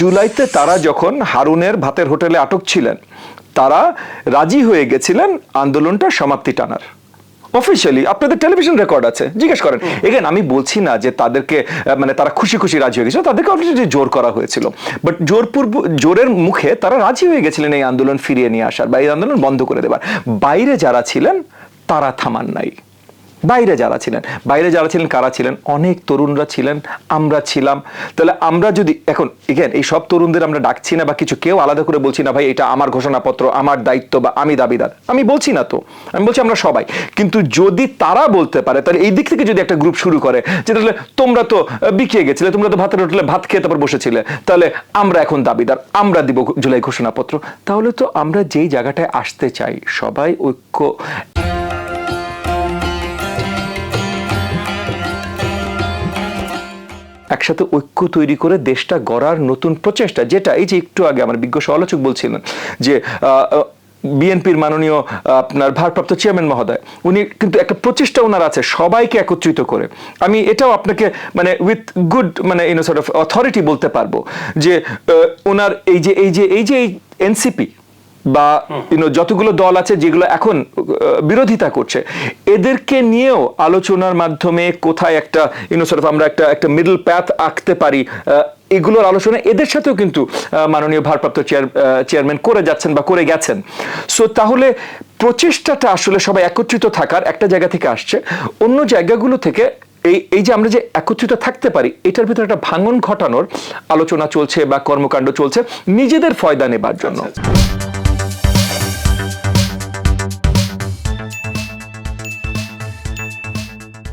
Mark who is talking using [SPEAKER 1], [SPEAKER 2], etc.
[SPEAKER 1] জুলাইতে তারা যখন হারুনের ভাতের হোটেলে আটক ছিলেন, তারা রাজি হয়ে গেছিলেন আন্দোলনটা সমাপ্তি টানার। অফিশিয়ালি আপনাদের টেলিভিশন রেকর্ড আছে, জিজ্ঞেস করেন। এগেন আমি বলছি না যে তাদেরকে মানে তারা খুশি খুশি রাজি হয়ে গেছিল, তাদেরকে অলরেডি জোর করা হয়েছিল, বাট জোরের মুখে তারা রাজি হয়ে গেছিলেন এই আন্দোলন ফিরিয়ে নিয়ে আসার বা এই আন্দোলন বন্ধ করে দেবার। বাইরে যারা ছিলেন তারা থামান নাই। বাইরে যারা ছিলেন কারা ছিলেন? অনেক তরুণরা ছিলেন, আমরা ছিলাম। তাহলে আমরা যদি এখন এই সব তরুণদের আমরা ডাকছি না বা কিছু, কেউ আলাদা করে বলছি না ভাই এটা আমার ঘোষণাপত্র, আমার দায়িত্ব বা আমি দাবিদার, আমি বলছি না তো, আমি বলছি আমরা সবাই। কিন্তু যদি তারা বলতে পারে, তাহলে এই দিক থেকে যদি একটা গ্রুপ শুরু করে যেটা তোমরা তো বিকিয়ে গেছিলে, তোমরা তো ভাতের হোটেলে ভাত খেয়ে তারপর বসেছিলে, তাহলে আমরা এখন দাবিদার, আমরা দিব জুলাই ঘোষণাপত্র, তাহলে তো আমরা যেই জায়গাটায় আসতে চাই সবাই ঐক্য একসাথে ঐক্য তৈরি করে দেশটা গড়ার নতুন প্রচেষ্টা, যেটা এই যে একটু আগে আমার বিজ্ঞ সমালোচক বলছিলেন যে বিএনপির মাননীয় আপনার ভারপ্রাপ্ত চেয়ারম্যান মহোদয়, উনি কিন্তু একটা প্রচেষ্টা ওনার আছে সবাইকে একত্রিত করে। আমি এটাও আপনাকে মানে উইথ গুড মানে সর্ট অফ অথরিটি বলতে পারবো যে ওনার এই যে এনসিপি বা যতগুলো দল আছে যেগুলো এখন বিরোধিতা করছে, এদেরকে নিয়েও আলোচনার মাধ্যমে কোথায় একটা আমরা একটা মিডল প্যাথ আঁকতে পারি, এগুলোর আলোচনা এদের সাথেও কিন্তু মাননীয় ভারপ্রাপ্ত চেয়ারম্যান করে যাচ্ছেন বা করে গেছেন। সো তাহলে প্রচেষ্টাটা আসলে সবাই একত্রিত থাকার একটা জায়গা থেকে আসছে, অন্য জায়গাগুলো থেকে এই যে আমরা যে একত্রিত থাকতে পারি এটার ভিতরে একটা ভাঙন ঘটানোর আলোচনা চলছে বা কর্মকাণ্ড চলছে নিজেদের ফয়দা নেবার জন্য।